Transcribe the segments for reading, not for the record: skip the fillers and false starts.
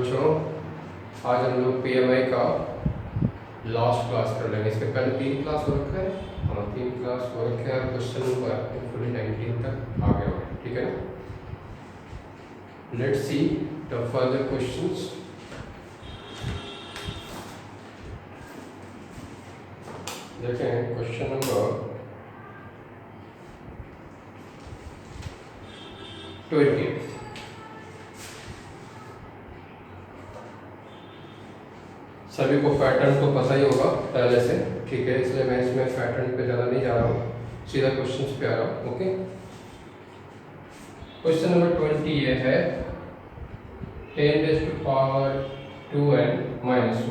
बच्चों, आज हम लोग पीएमआई का लास्ट क्लास कर लेंगे। इसके पहले 3 क्लास हो रखा है। हाँ, 3 क्लास हो रखे हैं। क्वेश्चन नंबर फुली 19 तक आ गया होगा, ठीक है ना। Let's see the further questions. देखें क्वेश्चन नंबर 20। सभी को पैटर्न तो पता ही होगा पहले से, ठीक है, इसलिए मैं इसमें पैटर्न पे ज़्यादा नहीं जा रहा हूँ, सीधा क्वेश्चंस पे आ रहा हूँ। ओके, क्वेश्चन नंबर 20 ये है 10⁻²n -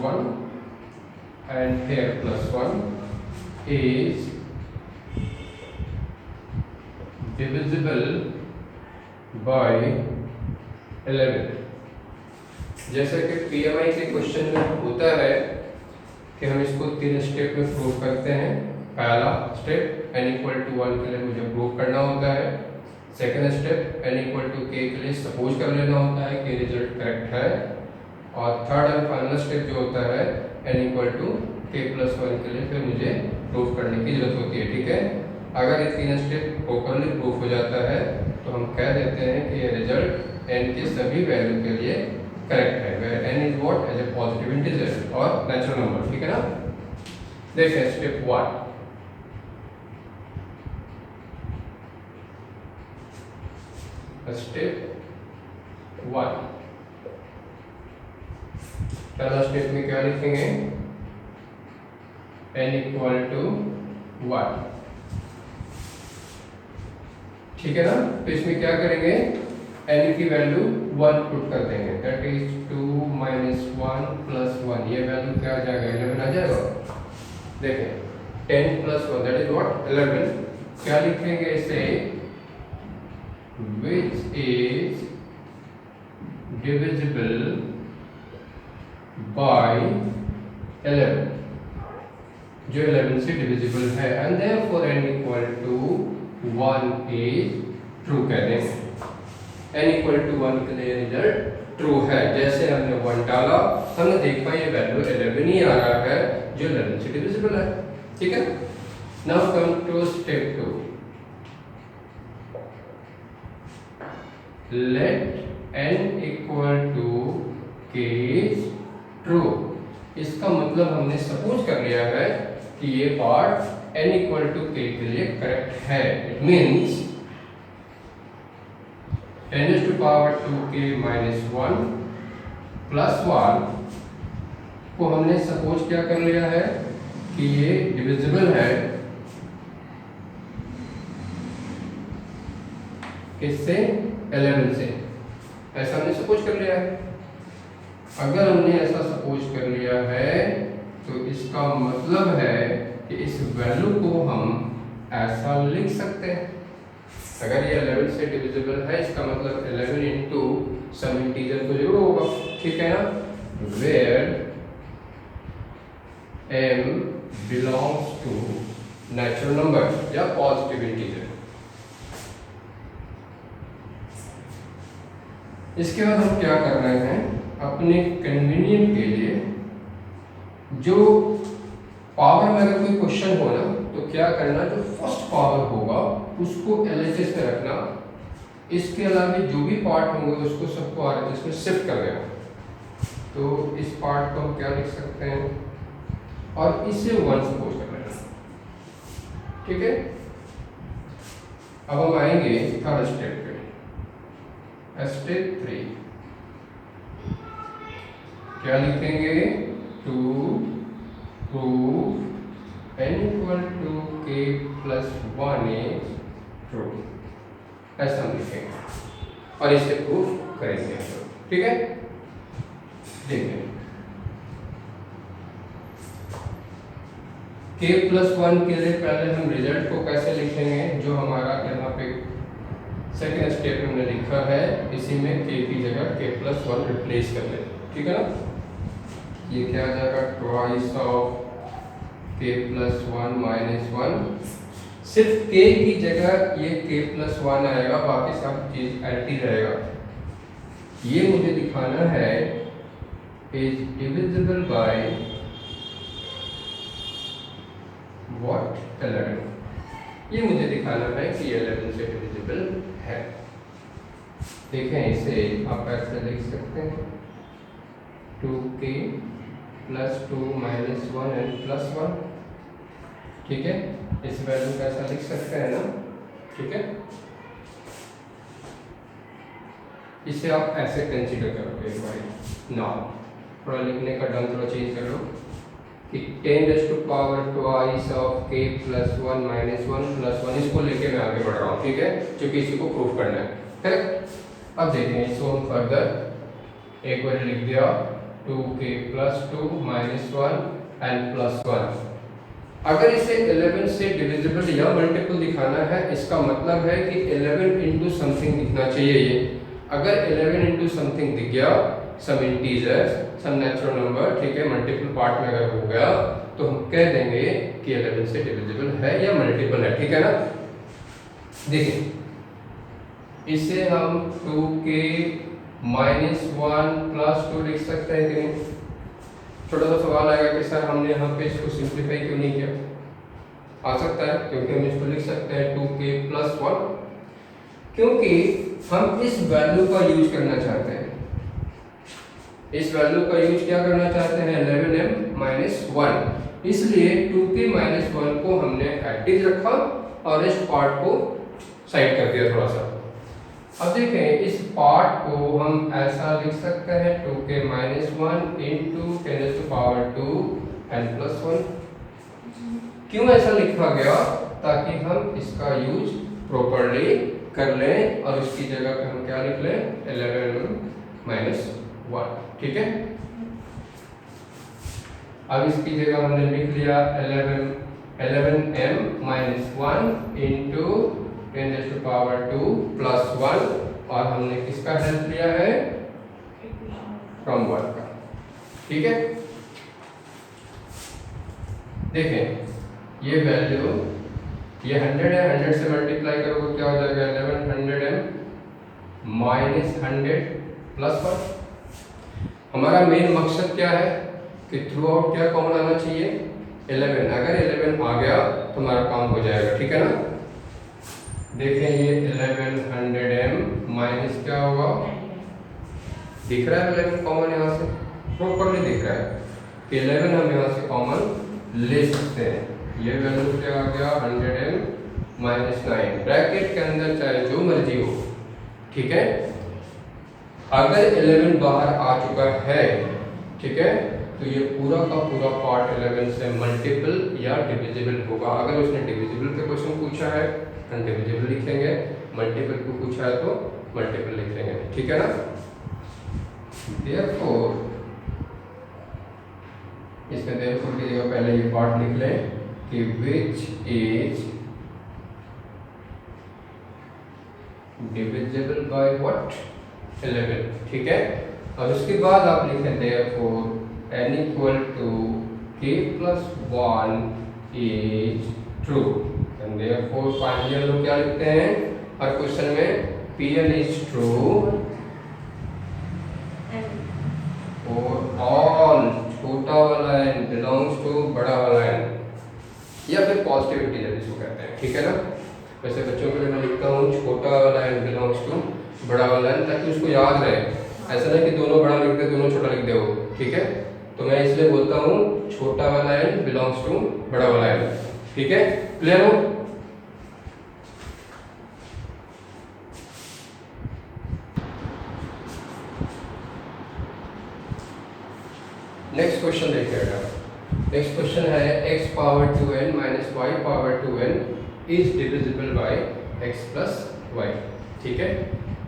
1 and here +1 is divisible by 11। जैसे कि पीएमआई के क्वेश्चन में होता है कि हम इसको 3 स्टेप में प्रूव करते हैं। पहला स्टेप n = 1 के लिए मुझे प्रूव करना होता है। सेकंड स्टेप n = k के लिए सपोज कर लेना होता है कि रिजल्ट करेक्ट है। और थर्ड एंड फाइनल स्टेप जो होता है n = k+1 के लिए फिर मुझे प्रूव करने की जरूरत होती है, ठीक है। अगर ये 3 स्टेप प्रॉपरली प्रूफ हो जाता है तो हम कह देते हैं कि ये रिजल्ट n के सभी वैल्यू के लिए करेक्ट है, where n is what as a positive integer और नेचुरल नंबर, ठीक है ना। देखिए स्टेप 1, स्टेप 1 पहला स्टेप में क्या लिखेंगे, n = 1, ठीक है ना। तो इसमें क्या करेंगे, n की वैल्यू 1 पुट कर देंगे, दैट इज 2 - 1 + 1, ये वैल्यू क्या आ जाएगा, 11 आ जाएगा। देखें 10 + 1 दैट इज व्हाट 11। क्या लिखेंगे इसे, which is divisible by 11, जो 11 से डिविजिबल है, and therefore n = 1 is true कह देंगे। n = 1 के लिए रिजल्ट ट्रू है। जैसे हमने 1 डाला, हमने देखा ये वैल्यू 11 ही आ रहा है जो 11 से डिविजिबल है, ठीक है। Now come to step 2, let n = k true. इसका मतलब हमने सपोज कर लिया है कि ये पार्ट n = k के लिए करेक्ट है। इट मीन्स 10⁻²k - 1 + 1 को हमने सपोज क्या कर लिया है कि ये डिविजिबल है किससे, 11 से, ऐसा हमने सपोज कर लिया है। अगर हमने ऐसा सपोज कर लिया है तो इसका मतलब है कि इस वैल्यू को हम ऐसा लिख सकते हैं। अगर ये 11 से डिविजिबल है, इसका मतलब 11 इंटू सम इंटीजर तो जरूर होगा, ठीक है ना, where m belongs to natural number या पॉजिटिव इंटीजर। इसके बाद हम क्या कर रहे हैं, अपने कन्वीनियंट के लिए जो पावर में अगर कोई क्वेश्चन हो ना तो क्या करना, जो फर्स्ट पावर होगा उसको LHS में रखना, इसके अलावा जो भी पार्ट होंगे उसको सबको RHS में शिफ्ट कर देना। तो इस पार्ट को हम क्या लिख सकते हैं, और इसे 1 सपोज कर लेना, ठीक है। अब हम आएंगे थर्ड स्टेप पे, स्टेप 3। क्या लिखेंगे, to prove n = k+1 is true, ऐसा हम लिखेंगे और इसे प्रूफ करेंगे, ठीक है। देखिए k+1 के लिए पहले हम रिजल्ट को कैसे लिखेंगे, जो हमारा यहाँ पे सेकेंड स्टेप में हमने लिखा है, इसी में k की जगह k+1 रिप्लेस कर लें, ठीक है ना। ये क्या आ जाएगा, ट्वाइस ऑफ k+1 - 1, सिर्फ k की जगह ये k+1 आएगा, बाकी सब चीज एंटी रहेगा। ये मुझे दिखाना है is divisible by what? 11। ये मुझे दिखाना है कि 11 से डिविजिबल है। देखें, इसे आप ऐसे लिख सकते हैं 2k + 2 - 1 n + 1। ठीक है, इस वैल्यू का ऐसा लिख सकते हैं ना। ठीक है, इसे आप ऐसे कंसीडर करोगे एक बार। नाउ थोड़ा लिखने का ढंग थोड़ा चेंज कर लो कि 10⁻² ऑफ k + 1 - 1 + 1, इसको लेके मैं आगे बढ़ रहा हूँ। ठीक है, क्योंकि इसी को प्रूफ करना है। करेक्ट। अब देखें इसको हम फर्दर एक बार लिख दिया 2k + 2 - 1 n + 1। अगर इसे 11 से डिविजिबल या मल्टीपल दिखाना है, इसका मतलब है कि 11 इंटू समथिंग दिखना चाहिए ये। अगर 11 इंटू समथिंग दिख गया, some integer, some natural number, ठीक है, मल्टीपल पार्ट में अगर हो गया, तो हम कह देंगे कि 11 से डिविजिबल है या मल्टीपल है। ठीक है ना। देखिए, इसे हम 2k - 1 + 2 लिख सकते हैं कि नहीं। छोटा सा सवाल आएगा कि सर हमने यहाँ पे इसको सिंप्लीफाई क्यों नहीं किया। आ सकता है, क्योंकि हम इसको लिख सकते हैं 2k + 1, क्योंकि हम इस वैल्यू का यूज करना चाहते हैं। इस वैल्यू का यूज क्या करना चाहते हैं? 11m - 1। इसलिए 2k - 1 को हमने एक्टिव रखा और इस पार्ट को साइड कर दिया थोड़ा सा। अब देखें, इस पार्ट को हम ऐसा लिख सकते हैं 2k - 1 × 10⁻²⁰ n + 1। क्यों ऐसा लिखा गया? ताकि हम इसका यूज प्रॉपर्ली कर लें और इसकी जगह पे हम क्या लिख लें? 11m - 1। ठीक है, अब इसकी जगह हमने लिख लिया 11m - 1 × 10⁻² + 1, और हमने किसका हेल्प लिया है? फ्रॉम 1 का। ठीक है, देखें ये वैल्यू, ये 100 है, 100 से मल्टीप्लाई करोगे क्या हो जाएगा? 1100m - 100 + 1। हमारा मेन मकसद क्या है कि थ्रू आउट क्या कॉमन आना चाहिए? 11। अगर 11 आ गया तो हमारा काम हो जाएगा। ठीक है ना। देखें, ये 1100m माइनस क्या होगा? दिख रहा है 11 कॉमन यहाँ से, प्रॉपरली दिख रहा है कि 11 हम यहाँ से कॉमन ले सकते हैं। ये वैल्यू क्या आ गया? 100m - 9। ब्रैकेट के अंदर चाहे जो मर्जी हो। ठीक है, अगर 11 बाहर आ चुका है, ठीक है, तो ये पूरा का पूरा पार्ट 11 से मल्टीपल या डिविजिबल होगा। अगर उसने डिविजिबल का क्वेश्चन पूछा है हम डिविजिबल लिखेंगे, मल्टीपल को पूछा है तो मल्टीपल लिखेंगे। ठीक है ना। देयरफॉर, इसमें देयरफॉर की जगह पहले ये पार्ट लिख लें कि विच इज डिविजिबल बाय व्हाट? 11। ठीक है, और उसके बाद आप लिखें therefore n = k + 1 is true, and therefore finally हम लोग क्या लिखते हैं हर क्वेश्चन में? Pn is true for all छोटा वाला n belongs to बड़ा वाला n, या फिर पॉजिटिव इंटीजर जिसको कहते हैं। ठीक है ना। वैसे बच्चों के लिए मैं लिखता हूँ छोटा वाला n belongs to बड़ा वाला n, ताकि उसको याद रहे। ऐसा नहीं कि दोनों बड़ा लिख दे दोनों छोटा लिख दे हो। ठीक है, तो मैं इसलिए बोलता हूँ छोटा वाला n बिलोंग्स टू बड़ा वाला n। ठीक है, क्लियर हो? नेक्स्ट क्वेश्चन देखिएगा। नेक्स्ट क्वेश्चन है x⁻2n - y⁻2n is divisible by x + y। ठीक है,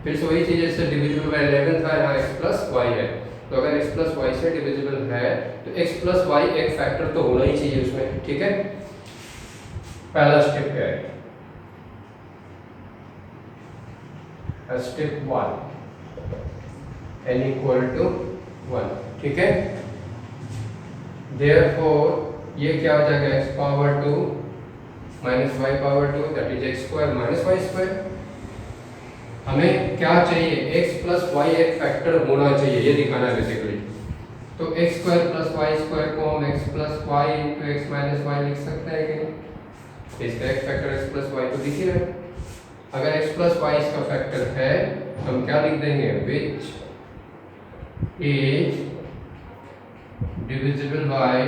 फिर से वही चीज, जैसे डिविजिबल बाय 11 था, यहाँ x + y है, तो अगर x + y से डिविजिबल है तो x + y एक फैक्टर तो होना ही चाहिए उसमें। ठीक है, पहला स्टेप क्या है? Step 1, n = 1। ठीक है, देयरफॉर ये क्या हो जाएगा? x⁻2 - y⁻2 that is x² - y²। हमें क्या चाहिए? x + y एक फैक्टर होना चाहिए, ये दिखाना है बेसिकली। तो x square plus y square को हम x plus y into x minus y लिख सकते हैं कि नहीं? इसका एक फैक्टर एक्स प्लस वाई तो दिख ही रहा है। अगर एक्स प्लस वाई इसका फैक्टर है तो हम क्या लिख देंगे, which is divisible by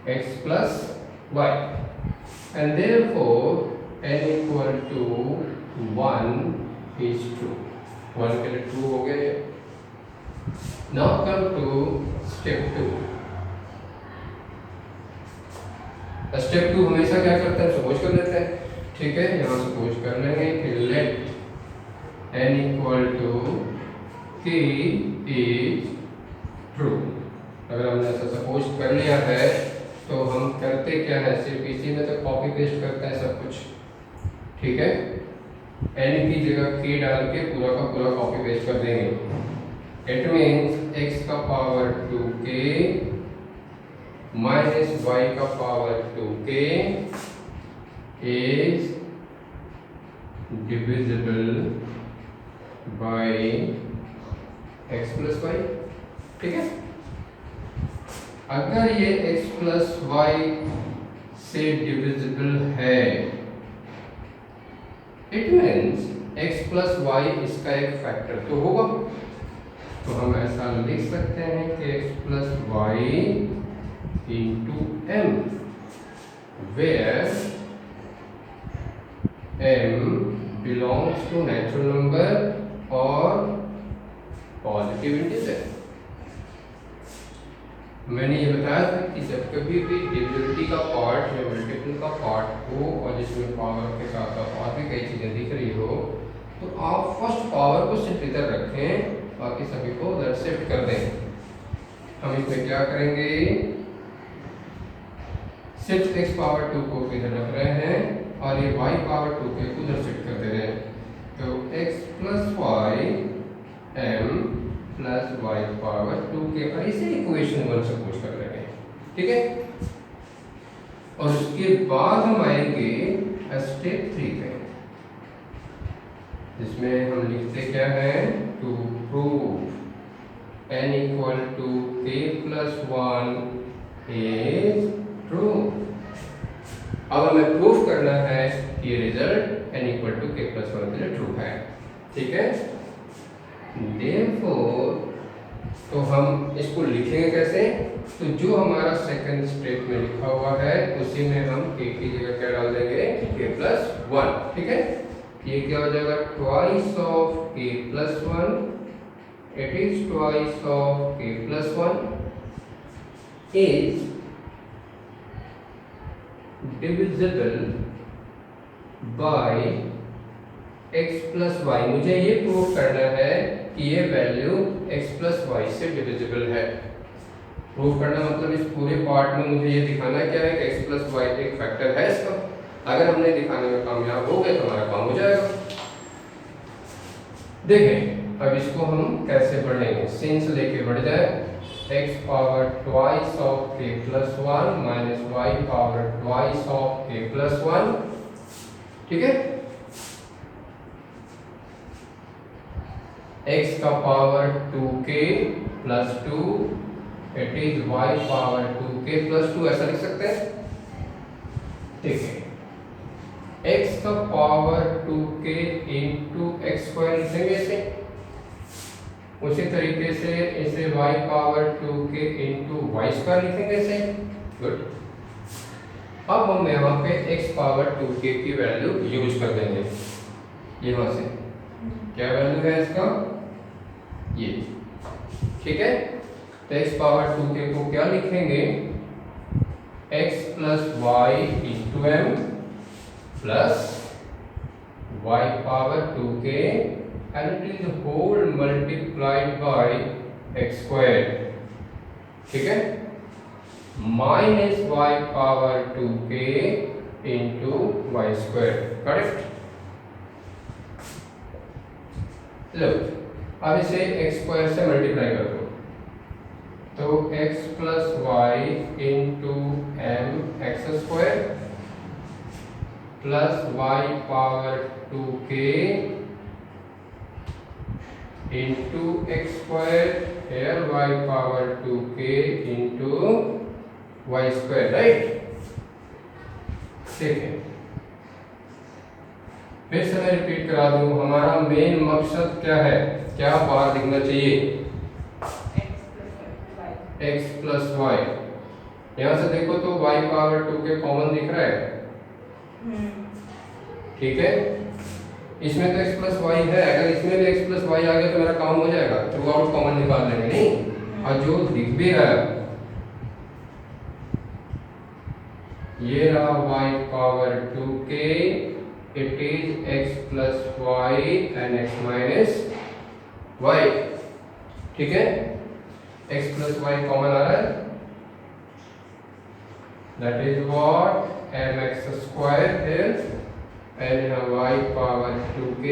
x plus Y and therefore n equal to 1 is true. 1 के लिए ट्रू हो गया। Now come to step 2। Step 2 हमेशा क्या करते हैं, सपोज कर लेते हैं। ठीक है, यहाँ सपोज कर लेंगे कि let n equal to k is true. अगर हमने ऐसा सपोज कर लिया है तो हम करते क्या है, सिर्फ इसी में तो कॉपी पेस्ट करते हैं सब कुछ। ठीक है, n की जगह k डाल के पूरा का पूरा कॉपी पेस्ट कर देंगे। इट मीन्स x का पावर 2k माइनस y का power 2k is divisible by x plus y. ठीक है, अगर ये x प्लस वाई से डिविजिबल है it means x plus y इसका एक फैक्टर तो होगा। तो हम ऐसा लिख सकते हैं कि x plus y into m, where m belongs to natural number और पॉजिटिव इंटीजर। मैंने ये बताया था कि जब कभी भी डिविजिबिलिटी का पार्ट या मल्टीपल का पार्ट हो और जिसमें पावर के साथ साथ और भी कई चीज़ें दिख रही हो तो आप फर्स्ट पावर को सिर्फ इधर रखें, बाकी सभी को उधर शिफ्ट कर दें। हम इसमें क्या करेंगे, सिर्फ x पावर 2 को इधर रख रहे हैं और ये y पावर 2 के उधर शिफ्ट कर दे रहे हैं। तो x plus y m plus y power 2 के, और इसे इक्वेशन 1 सपोज कर लेंगे। ठीक है, और उसके बाद हम आएंगे स्टेप 3 पे, जिसमें हम लिखते क्या है, to prove n equal to k plus 1 is true. अब हमें प्रूफ करना है कि ये result n equal to k plus 1 के लिए ट्रू है। ठीक है, Therefore, तो हम इसको लिखेंगे कैसे, तो जो हमारा सेकंड स्टेप में लिखा हुआ है उसी में हम k की जगह क्या डाल देंगे, k प्लस 1। ठीक है, ये क्या हो जाएगा, twice of k plus 1, it is twice of k plus 1 is divisible by x plus y. मुझे ये प्रूव करना है कि ये वैल्यू x प्लस वाई से डिविजिबल है। प्रूव करना मतलब इस पूरे पार्ट में मुझे ये दिखाना क्या है कि x प्लस वाई एक फैक्टर है इसका। अगर हमने दिखाने में कामयाब हो गए तो हमारा काम हो जाएगा। देखें अब इसको हम कैसे बढ़ेंगे, sin से लेके बढ़ जाए, x power twice of k plus 1 minus y power twice of k plus 1। ठीक है, x का power 2k plus 2, it is y power 2k plus 2, ऐसा लिख सकते हैं। ठीक है, x का power 2k into x square लिखेंगे इसे, उसी तरीके से इसे y power 2k into Y square लिखेंगे इसे। गुड, अब हम यहाँ पे x पावर 2k की वैल्यू यूज कर देंगे। यहाँ से क्या वैल्यू है इसका, ये। ठीक है, तो x पावर 2k को क्या लिखेंगे, x plus y into m plus y power 2k and it is whole multiplied by x square। ठीक है, minus y power 2k into Y square. Correct, लो अब इसे x स्क्वायर से मल्टीप्लाई कर दो, तो x plus y into m x square plus y power 2k into x square, here y power 2k into Y square, right. ठीक है, फिर से मैं रिपीट करा दूं, हमारा मेन मकसद क्या है, क्या बार लिखना चाहिए, x प्लस वाई। यहाँ से देखो तो y पावर 2k कॉमन दिख रहा है, ठीक है। इसमें तो x प्लस वाई है, अगर इसमें भी x प्लस वाई आ गया तो मेरा काम हो जाएगा, थ्रू आउट कॉमन निकाल लेंगे, नहीं। और जो दिख भी रहा है ये रहा y power 2k, it is x plus Y and x minus Y, ठीक है। x प्लस वाई कॉमन आ रहा है, that is what mx square है, and y power 2k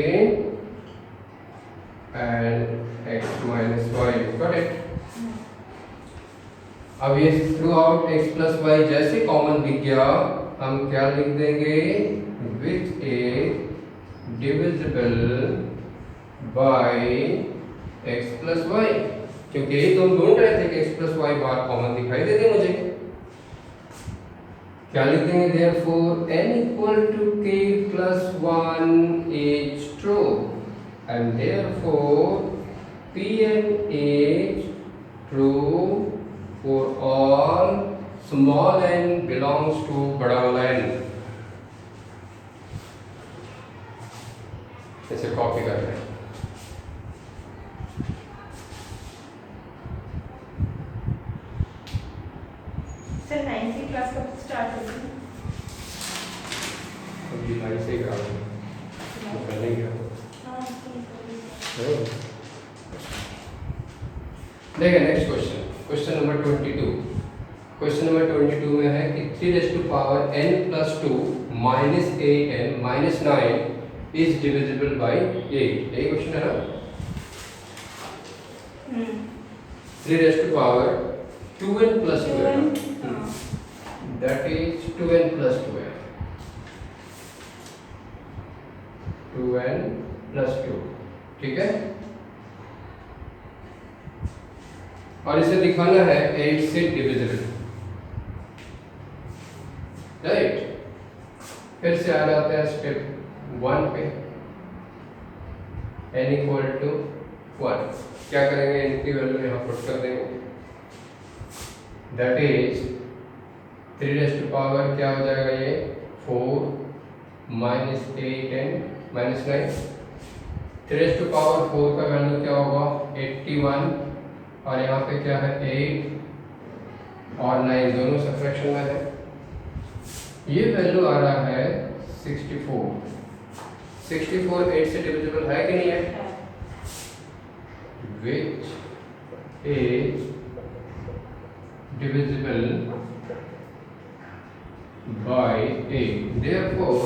and x minus Y, got it. अब ये throughout x plus Y जैसे common दिख गया, हम क्या लिख देंगे, which is divisible by x plus Y, क्योंकि यही तो हम ढूंढ रहे थे कि x प्लस वाई बार कॉमन दिखाई दे दे मुझे। क्या लिख देंगे, therefore n equal to k plus 1 is true and therefore Pn is true for all small n belongs to बड़ा वाला n। इसे कॉपी कर रहे हैं, सर 9th क्लास कब स्टार्ट होगी? अभी लाइव से करा तो पहले क्या देखिए next question, question number 22। Question number 22 में है कि 3 raise to power n plus 2 minus 8n minus 9 is divisible by 8। यही क्वेश्चन है ना। 3 raise to power 2n plus 2 है, दैट इज 2n प्लस 2 है, 2n प्लस 2, ठीक है। और इसे दिखाना है 8 से डिविजिबल, राइट। फिर से आ जाते हैं स्टेप 1 पे, n इक्वल टू 1। क्या करेंगे, n की वैल्यू यहाँ पुट कर देंगे, that is 3 raise to power क्या हो जाएगा, ये 4 minus 8n minus 9। 3 raise to power 4 का वैल्यू क्या होगा, 81, और यहाँ पे क्या है 8 और 9 दोनों सब्ट्रैक्शन में है। ये वैल्यू आ रहा है 64। 64 8 से डिविजिबल है कि नहीं है, which is divisible by 8, therefore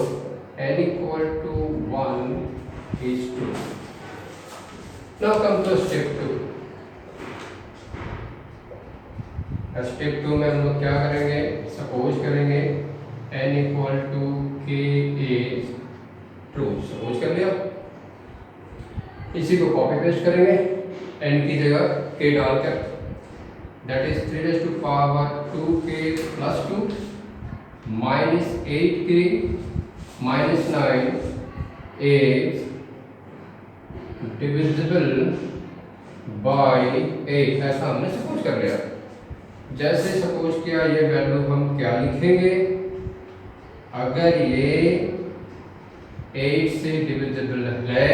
n equal to 1 is true. Now come to step 2। Step 2 में हम लोग क्या करेंगे, सपोज करेंगे n equal to k is true. Suppose कर लिया, इसी को कॉपी पेस्ट करेंगे n की जगह k डालकर, that is 3 raise to power 2k plus 2 minus 8k minus 9 is divisible by 8। ऐसा हमने सपोज कर लिया। जैसे सपोज किया, ये वैल्यू हम क्या लिखेंगे, अगर ये 8 से डिविजिबल है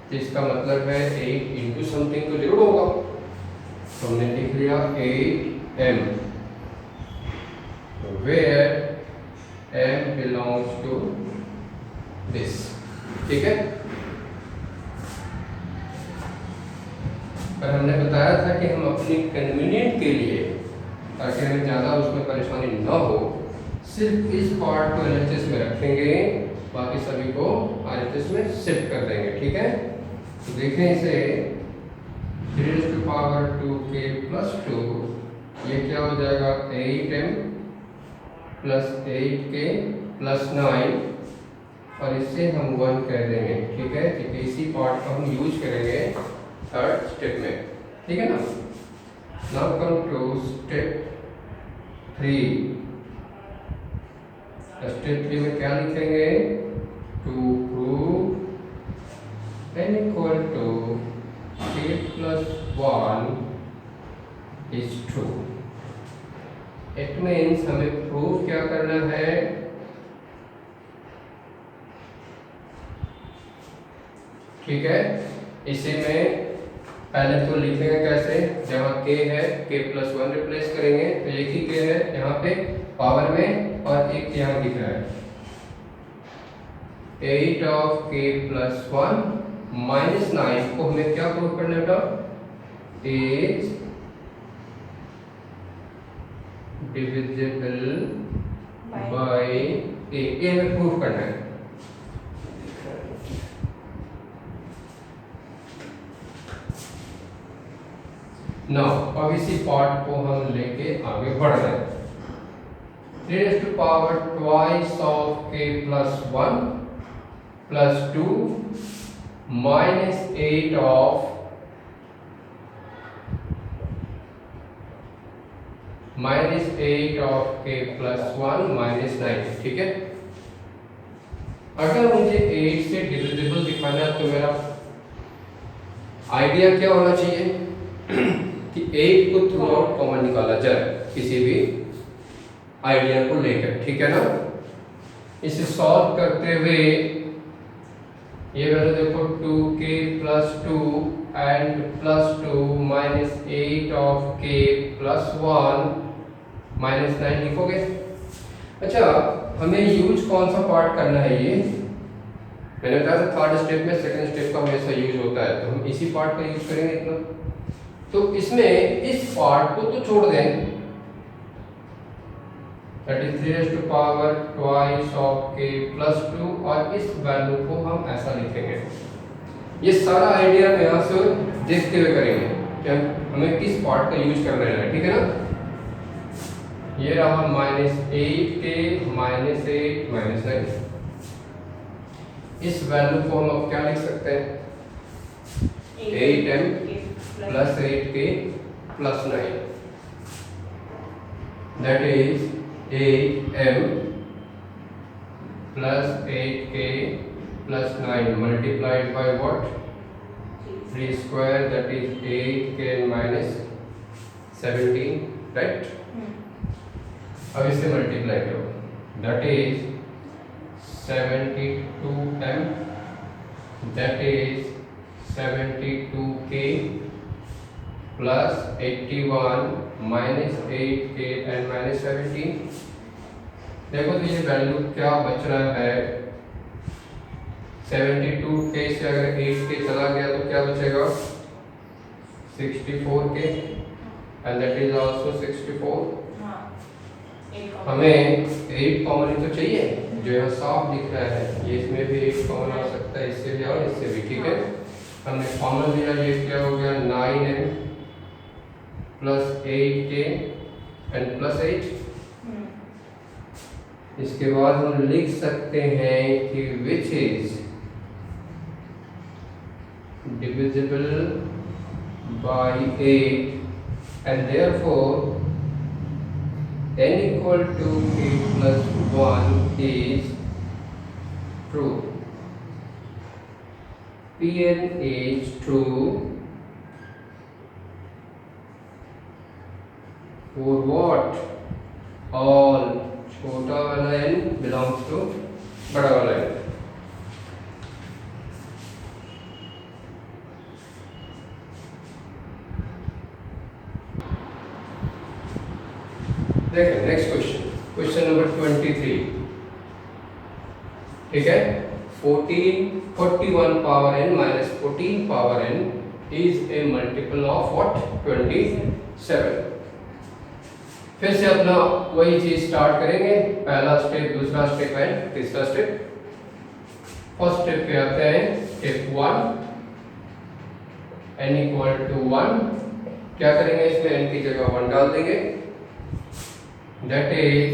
तो इसका मतलब है 8 इंटू समथिंग तो जरूर होगा, तो हमने लिख लिया 8m, where m belongs to this, ठीक है। पर हमने बताया था कि हम अपनी कन्वीनियंट के लिए, ताकि हमें ज़्यादा उसमें परेशानी न हो, सिर्फ इस पार्ट को LHS में रखेंगे, बाकी सभी को RHS में शिफ्ट कर देंगे, ठीक है। तो देखें इसे 3 raise to power 2k plus 2, ये क्या हो जाएगा 8m प्लस 8k प्लस 9, और इससे हम 1 कह देंगे, ठीक है। क्योंकि इसी पार्ट का हम यूज करेंगे थर्ड स्टेप में, ठीक है ना। Now come to step 3। Step 3 में क्या लिखेंगे? To prove n equal to k plus 1 is true. It means हमें प्रूव क्या करना है? ठीक है, इसी में पहले तो लिखेंगे कैसे? जहाँ k है k प्लस 1 रिप्लेस करेंगे तो एक ही k है यहाँ पे पावर में और एक यहाँ दिख रहा है। 8 ऑफ k प्लस 1 माइनस 9 को हमें क्या प्रूव करना है बेटा? इज डिविजिबल बाय a, ये हमें प्रूव करना है। नाउ अब इसी पार्ट को हम लेके आगे बढ़ रहे हैं। 3 raised to power twice of k plus 1 plus 2 minus 8 of k plus 1 minus 9, ठीक है। अगर मुझे 8 से डिविजिबल दिखाना है तो मेरा आइडिया क्या होना चाहिए कि 8 को थ्रू आउट कॉमन निकाला जाए किसी भी आइडिया को लेकर, ठीक है ना। इसे सॉल्व करते हुए ये वैल्यू देखो 2k plus 2 and plus 2 minus 8 of k plus 1 minus 9 लिखोगे। अच्छा, हमें यूज कौन सा पार्ट करना है? ये मैंने बताया था थर्ड स्टेप में सेकंड स्टेप का हमेशा यूज होता है, तो हम इसी पार्ट का यूज करेंगे इतना। तो इसमें इस पार्ट को तो छोड़ दें, that is 3 raised to power twice of k plus 2 और इस वैल्यू को हम ऐसा लिखेंगे। ये सारा आइडिया हम यहाँ से देखते हुए करेंगे कि हमें किस पार्ट का यूज करना है, ठीक है ना। ये रहा -8k -8 -9। इस वैल्यू को हम अब क्या लिख सकते हैं? 8m plus 8k plus 9, that is 8m plus 8k plus 9 multiplied by what? 3 square, that is 8k minus 17, right? अब इसे मल्टीप्लाई करो, that is 72m, that is 72k plus 81 minus 8k and minus 17। देखो तो ये value क्या बच रहा है? 72k से अगर 8k चला गया तो क्या बचेगा? 64k and that is also 64। हमें 8 कॉमन तो चाहिए, जो यहाँ साफ दिख रहा है, ये इसमें भी 8 कॉमन आ सकता है, इससे भी और इससे भी, ठीक है। हमने कॉमन लिया, ये क्या हो गया? 9m plus 8k and plus 8। इसके बाद हम लिख सकते हैं कि विच is divisible by 8 and therefore n equal to k plus 1 is true. Pn is true for what? All छोटा वाला n belongs to बड़ा वाला n। देखें नेक्स्ट क्वेश्चन, क्वेश्चन नंबर 23, ठीक है। 41 power n minus 14 power n is a multiple of what? 27। फिर से अपना वही चीज स्टार्ट करेंगे, पहला स्टेप, दूसरा स्टेप एंड तीसरा स्टेप। फर्स्ट स्टेप पे आते हैं, स्टेप 1, n इक्वल टू 1। क्या करेंगे? इसमें n की जगह 1 डाल देंगे, that is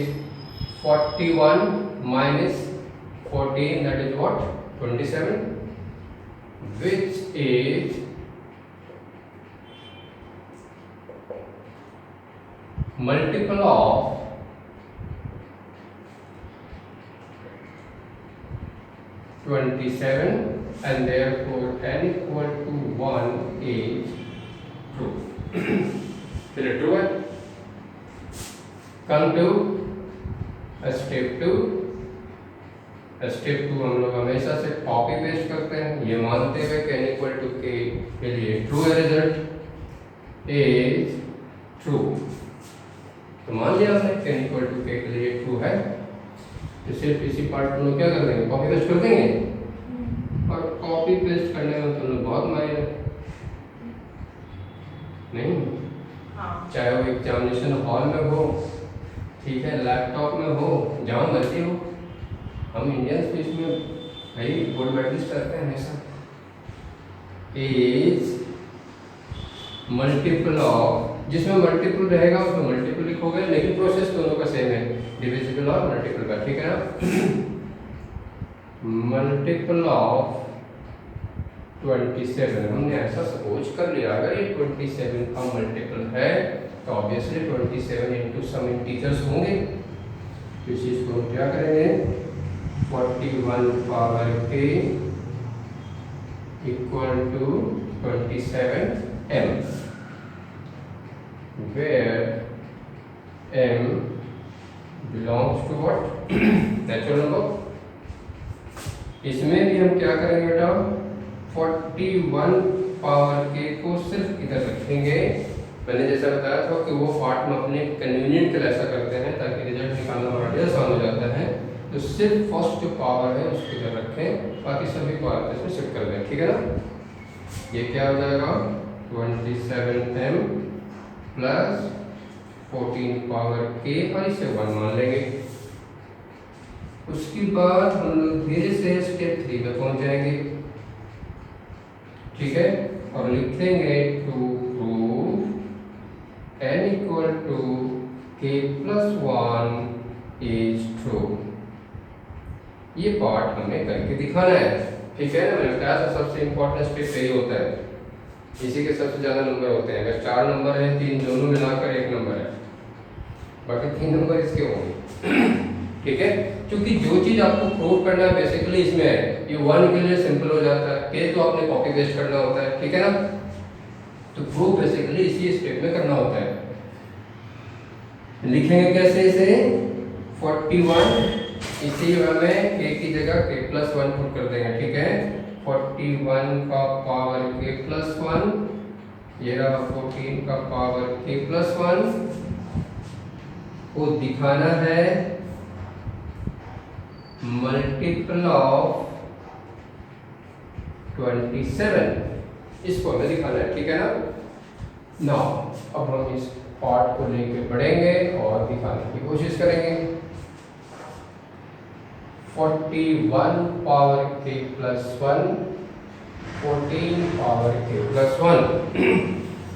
41 minus 14, that is what? 27, which is multiple of (27) and therefore n equal to 1 is true. फिर ट्रू है. Come to step 2. स्टेप 2 हम लोग हमेशा से कॉपी पेस्ट करते हैं, ये मानते हुए कि n इक्वल टू k के लिए ट्रू है, रिजल्ट इज ट्रू. तो मान लिया हमने n इक्वल टू k के लिए ट्रू है, तो सिर्फ इसी पार्ट को क्या कर देंगे, कॉपी पेस्ट कर देंगे. और कॉपी पेस्ट करने में तुम लोग बहुत माहिर है नहीं? चाहे वो एग्जामिनेशन हॉल में हो, ठीक है, लैपटॉप में हो, जहाँ मर्जी हो. हम इंडियन स्पेस में भाई गोल्ड मेडलिस्ट करते हैं हमेशा. इज मल्टीपल ऑफ, जिसमें मल्टीपल रहेगा उसमें मल्टीपल लिखोगे, लेकिन प्रोसेस दोनों का सेम है, डिविजिबल और मल्टीपल का, ठीक है ना. मल्टीपल ऑफ 27, हमने ऐसा सपोज कर लिया, अगर ये 27 का मल्टीपल है तो ऑब्वियसली 27 इंटू सम इंटीजर्स होंगे. तो इस चीज को हम क्या करेंगे, 41 power k equal to 27m, where m belongs to what, natural number. इसमें भी हम क्या करेंगे बेटा, 41 पावर k को सिर्फ इधर रखेंगे. मैंने जैसा बताया था कि वो पार्ट में अपने कन्वीनियंट के लिए ऐसा करते हैं ताकि रिजल्ट निकालना बड़ा आसान हो जाता है. तो सिर्फ फर्स्ट जो पावर है उसको इधर रखें, बाकी सभी पावर इसमें शिफ्ट कर दें, ठीक है ना. ये क्या हो जाएगा, 27m प्लस 14 पावर k, और इसे 1 मान लेंगे. उसके बाद हम लोग धीरे से स्टेप 3 में पहुंच जाएंगे, ठीक है, और लिख देंगे to prove n equal to k plus 1 is true. ये पार्ट हमें करके दिखाना है, ठीक है ना. मैंने बताया था सबसे इम्पोर्टेंट स्टेप यही होता है, इसी के सबसे ज़्यादा नंबर होते हैं. अगर 4 नंबर है, 3 दोनों मिलाकर 1 नंबर है, बाकी 3 नंबर इसके होंगे, ठीक है. क्योंकि जो चीज़ आपको प्रूव करना है बेसिकली इसमें है. ये 1 के लिए सिंपल हो जाता है, k तो आपने कॉपी पेस्ट करना होता है, ठीक है ना. तो प्रूव बेसिकली इसी स्टेप में करना होता है. लिखेंगे कैसे इसे, 41, इसी में k की जगह k प्लस 1 पुट कर देंगे, ठीक है. 41 का पावर k प्लस 1, ये रहा 14 का पावर k प्लस 1 को दिखाना है मल्टीपल ऑफ 27, इसको हमें दिखाना है, ठीक है ना. नाउ अब हम इस पार्ट को लेके बढ़ेंगे और दिखाने की कोशिश करेंगे. 41 power k plus 1, 14 power k plus 1.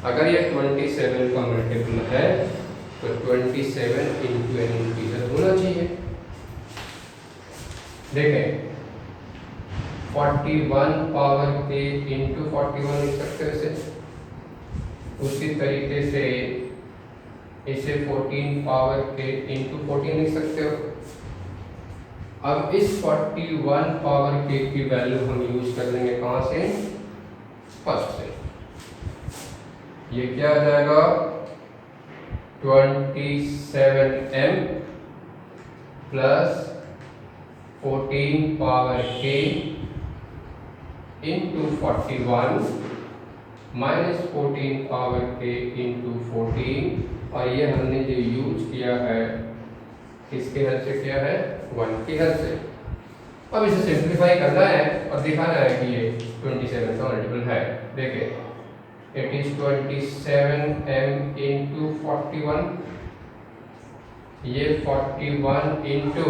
अगर ये 27 का मल्टीपल है तो 27 इंटू एन इंटीजर होना चाहिए. देखें, 41 पावर k इंटू 41 लिख सकते हो इसे. उसी तरीके से इसे 14 पावर k इंटू 14 लिख सकते हो. अब इस 41 पावर k की वैल्यू हम यूज कर लेंगे कहाँ से, फर्स्ट से. ये क्या आ जाएगा, 27m plus 14 power k into 41 minus 14 power k into 14, और ये हमने जो यूज किया है किसके हेल्प से किया है, 1 की हेल्प से. अब इसे सिंप्लीफाई करना है और दिखाना है कि ये 27 का मल्टीपल है. देखें, इट इज 27m इंटू 41, ये 41 इंटू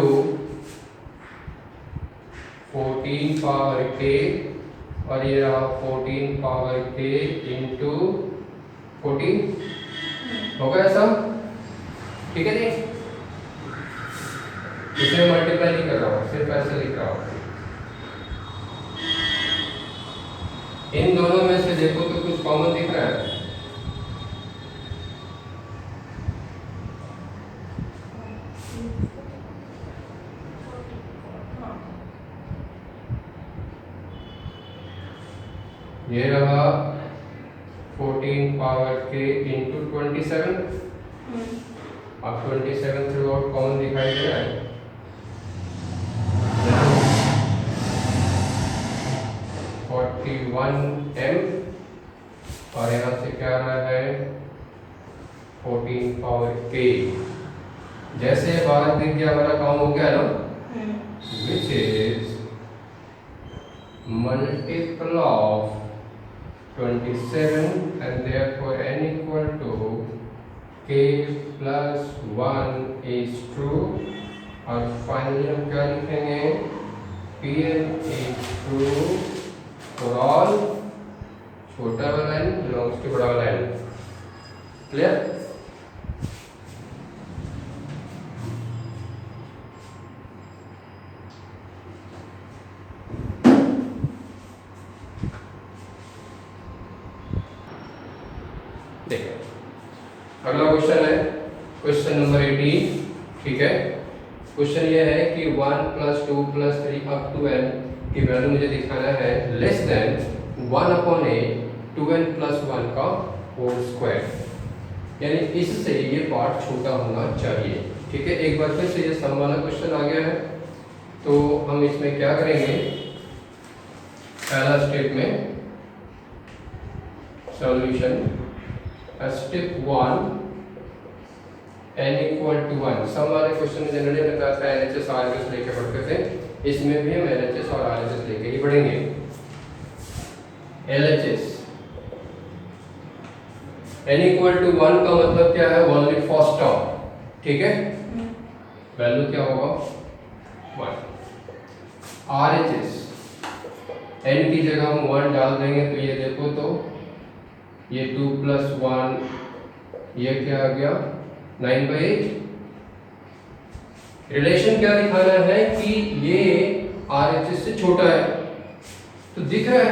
14 पावर k, और ये रहा 14 पावर k इंटू 14. होगा ऐसा, ठीक है जी. इसे मल्टीप्लाई नहीं कर रहा हूँ, सिर्फ ऐसे लिख रहा हूँ. इन दोनों में से देखो तो कुछ कॉमन दिख रहा है, हाँ ये रहा 14 पावर के इंटू 27। अब 27 थ्रू आउट कॉमन दिखाई दे रहा है 41m, और यहाँ से क्या आ रहा है 14 पावर k। जैसे बाहर दिख गया हमारा काम हो गया ना, which is multiple of 27 and therefore n equal to k plus 1 is true। और फाइनली हम क्या लिखेंगे, Pn is true for all छोटा वाला n belongs to बड़ा वाला n। क्लियर? देखिए अगला क्वेश्चन है क्वेश्चन नंबर 18। ठीक है, क्वेश्चन ये है कि 1 + 2 + 3 अप टू n की वैल्यू मुझे दिखाना है लेस देन 1/8 2n + 1 का होल स्क्वायर, यानी इससे ये पार्ट छोटा होना चाहिए। ठीक है, एक बार फिर से ये सम वाला क्वेश्चन आ गया है, तो हम इसमें क्या करेंगे, पहला स्टेप में solution step 1 n equal to 1। सम वाले क्वेश्चन में जनरली बताया था LHS RHS लेके पढ़ते थे, इसमें भी हम LHS और RHS लेके ही पढ़ेंगे। LHS n equal to 1 का मतलब क्या है, ओनली फर्स्ट टर्म। ठीक है, वैल्यू क्या होगा 1। RHS n की जगह हम 1 डाल देंगे, तो ये देखो तो ये 2 + 1 ये क्या आ गया 9/8। रिलेशन क्या दिखाना है कि ये RHS से छोटा है, तो दिख रहा है,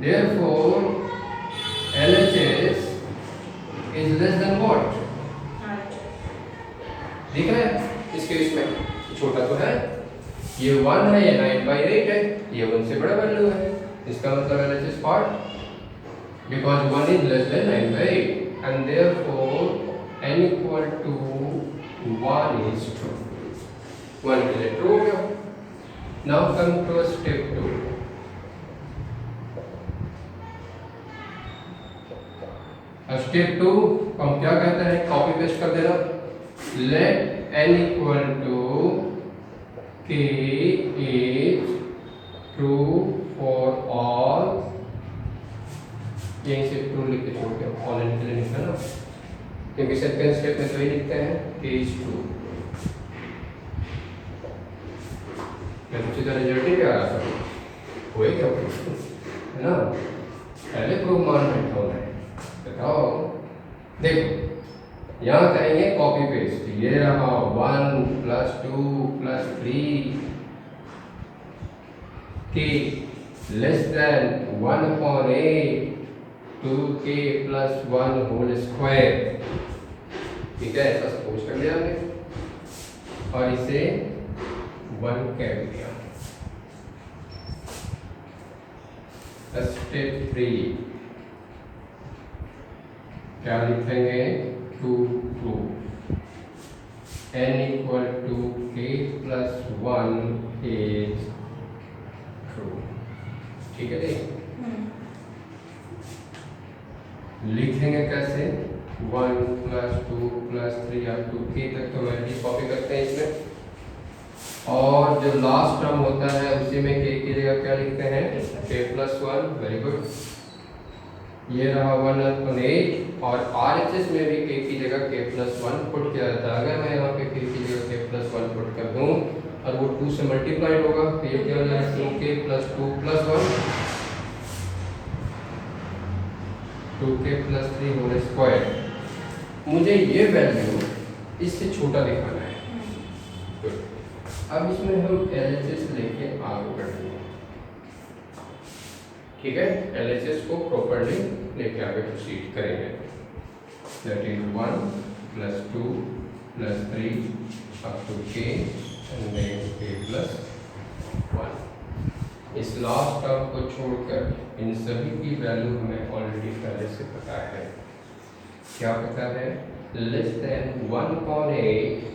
therefore LHS is less than what, दिख रहा है इस केस में छोटा तो है, ये 1 है, ये 9/8 है, ये 1 से बड़ा वैल्यू है, इसका मतलब LHS part because 1 is less than 9/8 and therefore n equal to 1 is true। 1 के लिए true हो गया। Now come to step 2। Step 2 हम क्या कहते हैं, कॉपी पेस्ट कर देना, let n equal to k is true for all, यहीं से ट्रू लिख के छोड़ दिया, ऑल एन के लिए लिखा ना, क्योंकि सेकंड स्टेप में तो ही लिखते हैं k is true। मैं तो सीधा रिजल्ट ही क्या आ रहा था, हुए क्या है ना, पहले प्रूव मान बैठा हूँ मैं, बताओ। देखो यहाँ करेंगे कॉपी पेस्ट, ये रहा 1 + 2 + 3 k less than 1/8 2k + 1 whole square. ठीक है, ऐसा सपोज कर लिया हमने और इसे 1 कह दिया। स्टेप 3 क्या लिखेंगे, to n equal to k + 1 is true। ठीक है, लिखेंगे कैसे, 1 + 2 + 3 up to k तक तो वैल्यू कॉपी करते हैं इसमें, और जो लास्ट टर्म होता है उसी में k की जगह क्या लिखते हैं, k + 1। वेरी गुड, ये रहा 1/8 और RHS में भी k की जगह k + 1 पुट किया जाता है। अगर मैं यहाँ पे k की जगह k + 1 पुट कर दूँ और वो 2 से मल्टीप्लाइड होगा तो ये क्या हो जाएगा, 2k + 2 + 1 2k + 3 होल स्क्वायर। मुझे ये वैल्यू इससे छोटा दिखाना है। अब इसमें हम LHS लेके आगे बढ़ेंगे। ठीक है, LHS को प्रॉपर्ली लेके आगे प्रोसीड करेंगे। That is 1 + 2 plus 3 up to k and then k plus 1। इस लास्ट टर्म को छोड़कर इन सभी की वैल्यू हमें ऑलरेडी पहले से पता है। क्या पता है? Less than 1/8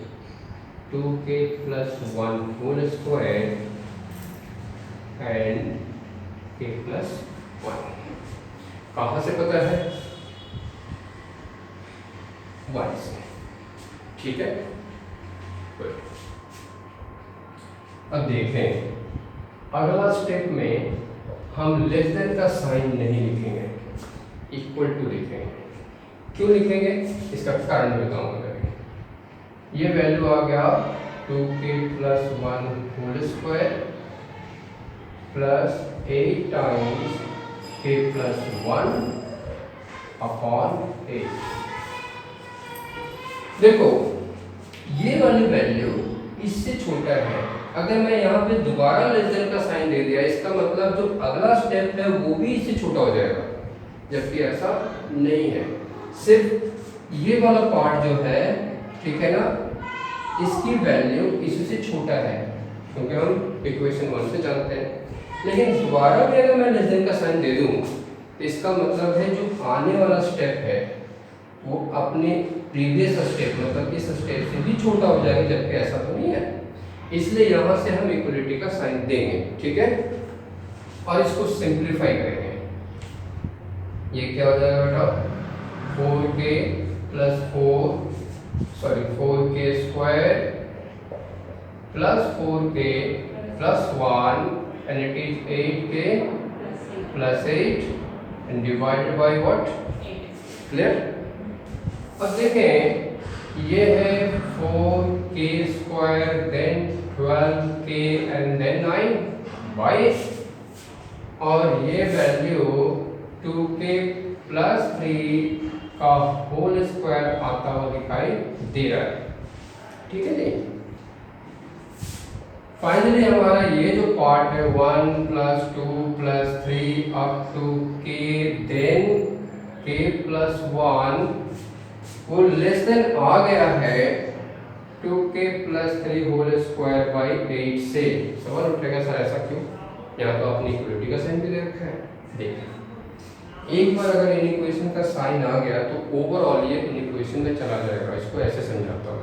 2k plus 1 whole square and k plus 1। कहाँ से पता है? 1 से। ठीक है, अब देखें अगला स्टेप में हम लेस देन का साइन नहीं लिखेंगे, इक्वल टू लिखेंगे। क्यों लिखेंगे? इसका कारण बताऊंगा। ये वैल्यू आ गया 2k plus 1 whole square plus 8 times k plus 1 upon 8। देखो ये वाली वैल्यू इससे छोटा है। अगर मैं यहाँ पे दोबारा लेस देन का साइन दे दिया, इसका मतलब जो अगला स्टेप है वो भी इससे छोटा हो जाएगा, जबकि ऐसा नहीं है। सिर्फ ये वाला पार्ट जो है, ठीक है ना, इसकी वैल्यू इससे छोटा है, क्योंकि हम इक्वेशन 1 से जानते हैं। लेकिन दोबारा भी अगर मैं लेस देन का साइन दे दूँ तो इसका मतलब है जो आने वाला स्टेप है वो अपने प्रीवियस स्टेप मतलब इस स्टेप से भी छोटा हो जाएगा, जबकि ऐसा तो नहीं है। इसलिए यहाँ से हम इक्वलिटी का साइन देंगे, ठीक है, और इसको सिंप्लीफाई करेंगे। ये क्या हो जाएगा बेटा? 4k plus 4k square plus 4k plus 1 and it is 8k plus 8 and divided by what? 8। अब देखें ये है 4k square then 12k and then 9 by 8, और ये वैल्यू 2k plus 3 का होल स्क्वायर आता हुआ दिखाई दे रहा है। ठीक है जी। फाइनली हमारा ये जो पार्ट है 1 plus 2 plus 3 up to k then k plus 1 वो लेस देन आ गया है 2k plus 3 whole square by 8 से। सवाल उठेगा सर ऐसा क्यों? यहाँ तो अपनी इक्वलिटी का साइन भी दे रखा है। देखिए एक बार अगर इनइक्वेशन का साइन आ गया तो ओवरऑल ये इनइक्वेशन में चला जाएगा। इसको ऐसे समझाता हूँ।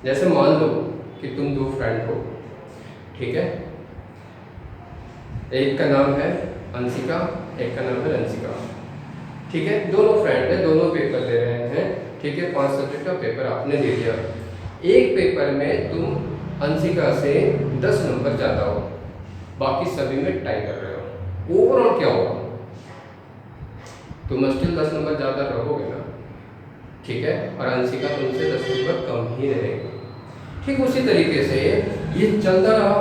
जैसे मान लो कि तुम दो फ्रेंड हो, ठीक है, एक का नाम है अंशिका, एक का नाम है रंशिका, ठीक है, दोनों फ्रेंड है, दोनों पेपर दे रहे हैं, ठीक है, 5 सब्जेक्ट का पेपर आपने दे दिया। एक पेपर में तुम अंशिका से 10 नंबर ज़्यादा हो, बाकी सभी में टाई कर रहे हो, ओवरऑल क्या होगा? तुम स्टिल 10 नंबर ज़्यादा रहोगे ना, ठीक है, और अंशिका तुमसे 10 नंबर कम ही रहेगी। ठीक उसी तरीके से ये चलता रहा,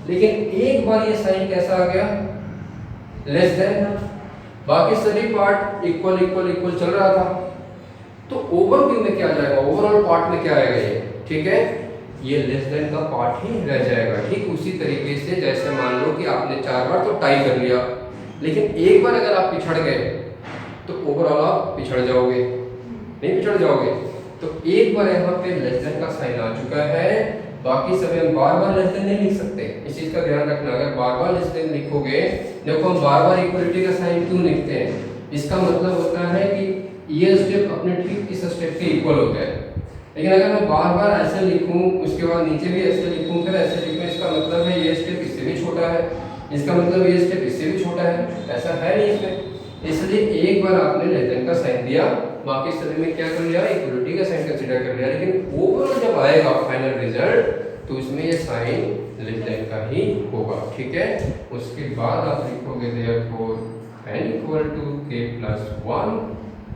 लेकिन एक बार ये साइन कैसा आ गया? Less than. बाकी सभी पार्ट इक्वल इक्वल इक्वल चल रहा था, तो ओवरव्यू में क्या जाएगा? ओवरऑल पार्ट में क्या आएगा ये? ठीक है, ये लेस देन का पार्ट ही रह जाएगा। ठीक उसी तरीके से जैसे मान लो कि आपने 4 बार तो टाई कर लिया, लेकिन एक बार अगर आप पिछड़ गए तो ओवरऑल आप पिछड़ जाओगे, नहीं पिछड़ जाओगे। तो एक बार यहाँ पे लेस देन का साइन आ चुका है, बाकी सभी हम बार बार लेस देन नहीं लिख सकते, इस चीज का ध्यान रखना। अगर बार बार लेस देन लिखोगे, देखो हम बार बार इक्वलिटी का साइन क्यों लिखते हैं? इसका मतलब होता है कि ये स्टेप अपने ठीक इस स्टेप के इक्वल होता है। लेकिन अगर मैं बार बार ऐसे लिखूं, उसके बाद नीचे भी ऐसे लिखूं, फिर ऐसे लिखूं, इसका मतलब है ये स्टेप इससे भी छोटा है, इसका मतलब ये स्टेप इससे भी छोटा है, ऐसा है नहीं इसमें। इसलिए एक बार आपने लेस देन का साइन दिया, बाकी सभी में क्या कर लिया? इक्वलिटी का साइन कंसीडर कर लिया। लेकिन ओवरऑल जब आएगा फाइनल रिजल्ट तो उसमें ये साइन लेस देन का ही होगा, ठीक है। उसके बाद आप लिखोगे therefore n equal to k plus 1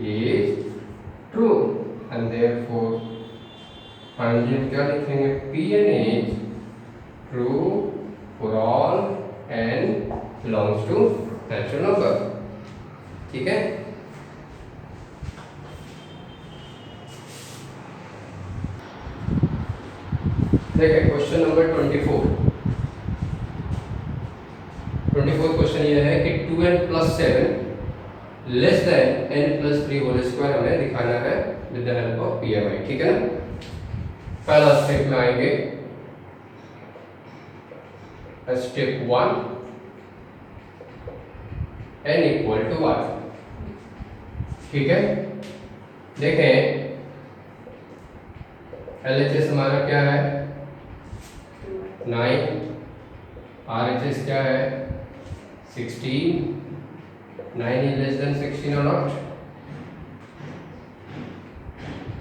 is true and therefore finally क्या लिखेंगे? Pn is true for all n belongs to natural number, ठीक है। देखिए क्वेश्चन नंबर 24 क्वेश्चन ये है कि 2n plus 7 less than n plus 3 whole square हमें दिखाना है with the help of PMI, ठीक है ना। पहला स्टेप में आएंगे, स्टेप 1 n इक्वल टू 1। ठीक है, देखें LHS हमारा क्या है 9, RHS क्या है 16, 9 is less than 16 or not?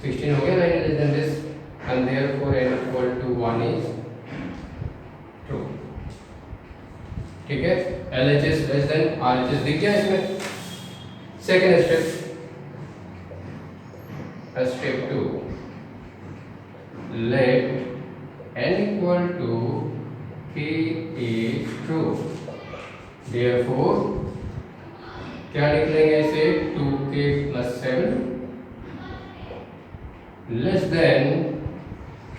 16 हो गया, 9 is less than this, and therefore n equal to 1 is true। ठीक है, LHS less than RHS दिख गया इसमें। Second step, step 2, let n equal to k is true, therefore क्या लिख लेंगे इसे 2k plus 7 less than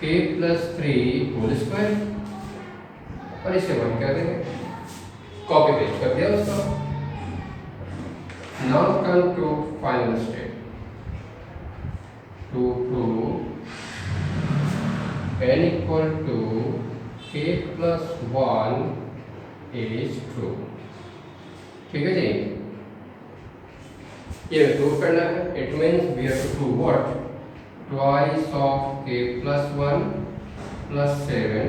k plus 3 whole square, और इसे 1 कर देंगे, कॉपी पेस्ट कर दिया उसका। Now come to final step, to prove n equal to k plus 1 is true। ठीक है जी, ये प्रूव करना है। It means we have to prove what, twice of k plus 1 plus 7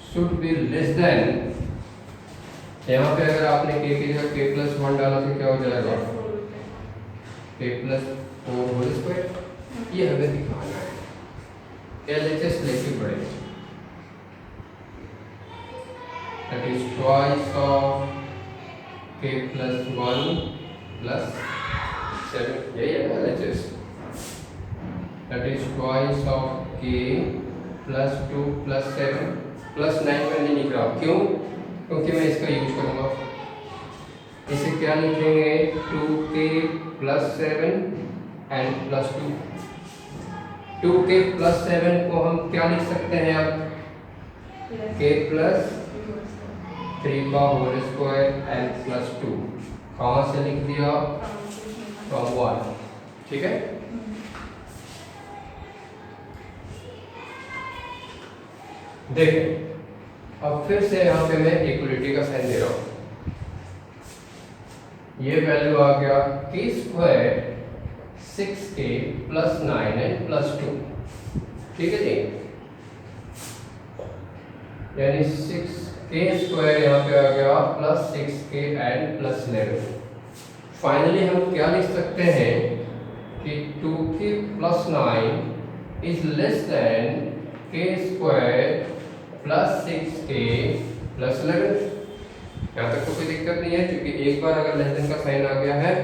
should be less than, यहाँ पे अगर आपने k की जगह k plus 1 डाला तो क्या हो जाएगा k plus 4 होल स्क्वायर। ये हमें दिखाना है, LHS लेके पड़ेगा, that is twice of k plus 1 plus 7, यही है ना LHS, that is twice of k plus 2 plus 7 plus 9 में नहीं लिख रहा, क्यों? क्योंकि मैं इसका यूज करूंगा। इसे क्या लिखेंगे 2k plus 7 and plus 2, 2k plus 7 को हम क्या लिख सकते हैं अब k plus 3 का होल स्क्वायर and plus 2, कहाँ से लिख दिया from 1। ठीक है, देखें अब फिर से यहाँ पे मैं इक्वलिटी का साइन दे रहा हूँ, ये वैल्यू आ गया k square 6k plus 9 and plus 2। ठीक है जी, यानी 6k स्क्वायर यहाँ पे आ गया plus 6k and plus 11। Finally हम क्या लिख सकते हैं कि 2k plus 9 is less than k square plus 6k plus 11। यहाँ तक तो कोई दिक्कत नहीं है, क्योंकि एक बार अगर लेस देन का साइन आ गया है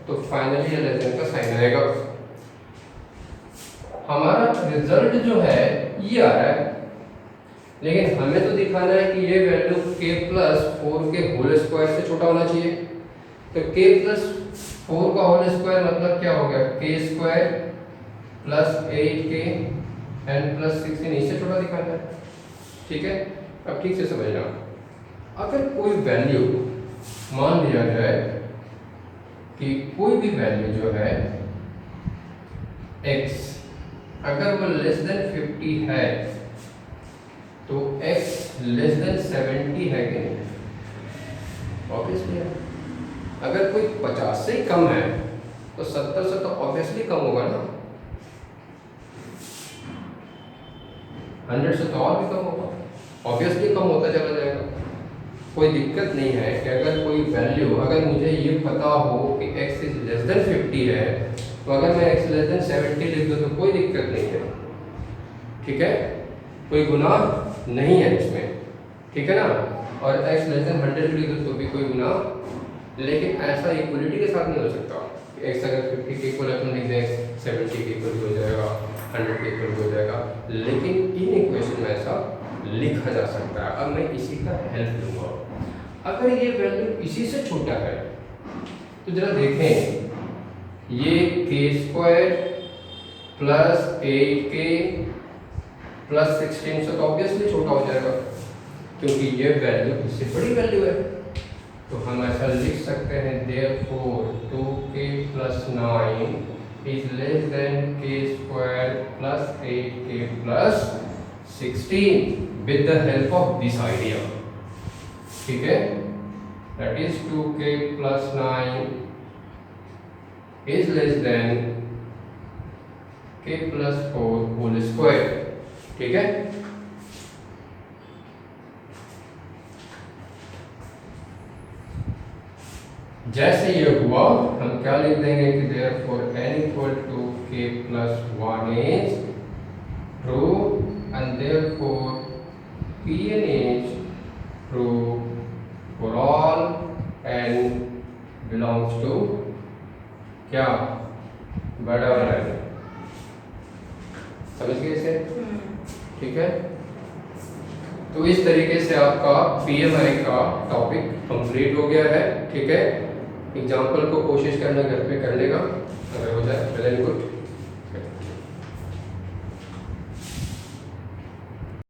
तो फाइनली ये लेस देन का साइन आएगा। हमारा रिजल्ट जो है ये आ रहा है, लेकिन हमें तो दिखाना है कि ये वैल्यू k प्लस 4 के होल स्क्वायर से छोटा होना चाहिए। तो k प्लस 4 का होल स्क्वायर मतलब क्या हो गया k square plus 8k and plus 16, इससे छोटा दिखाना है। ठीक है, अब ठीक से समझना, अगर कोई वैल्यू मान लिया जाए कि कोई भी वैल्यू जो है x अगर वो लेस देन 50 है तो x लेस देन 70 है कि नहीं? ऑब्वियसली है। अगर कोई 50 से ही कम है तो 70 से तो ऑब्वियसली कम होगा ना, 100 से तो और भी कम होगा, ऑब्वियसली कम होता चला जाएगा। कोई दिक्कत नहीं है कि अगर कोई वैल्यू, अगर मुझे ये पता हो कि x इज लेस देन 50 है तो अगर मैं x लेस देन 70 लिख दूँ तो कोई दिक्कत नहीं है। ठीक है, कोई गुनाह नहीं है इसमें, ठीक है ना। और x लेस देन 100 लिख दूँ तो भी कोई गुनाह, लेकिन ऐसा इक्वलिटी के साथ नहीं हो सकता कि x अगर 50 के इक्वल अपन लिख दें 70 के इक्वल हो जाएगा, 100 के इक्वल हो जाएगा, लेकिन इन इक्वेशन में ऐसा लिखा जा सकता है। अब मैं इसी का हेल्प लूँगा। अगर ये वैल्यू इसी से छोटा है तो जरा देखें, ये k square plus 8k plus 16 से तो ऑब्वियसली छोटा हो जाएगा, क्योंकि ये वैल्यू इससे बड़ी वैल्यू है। तो हम ऐसा लिख सकते हैं therefore 2k plus 9 is less than k square plus 8k plus 16 with the help of this idea. ठीक है, that is 2k plus 9 is less than k plus 4 whole square. ठीक है, जैसे ये हुआ हम क्या लिख देंगे कि therefore n equal to k plus 1 is true and therefore Pn is true for all n belongs to क्या, बड़ा वाला n. समझ गए इसे? ठीक है, तो इस तरीके से आपका PMI का टॉपिक कंप्लीट हो गया है. ठीक है, एग्जाम्पल को कोशिश करना घर पे कर लेगा, अगर हो जाए वेरी गुड.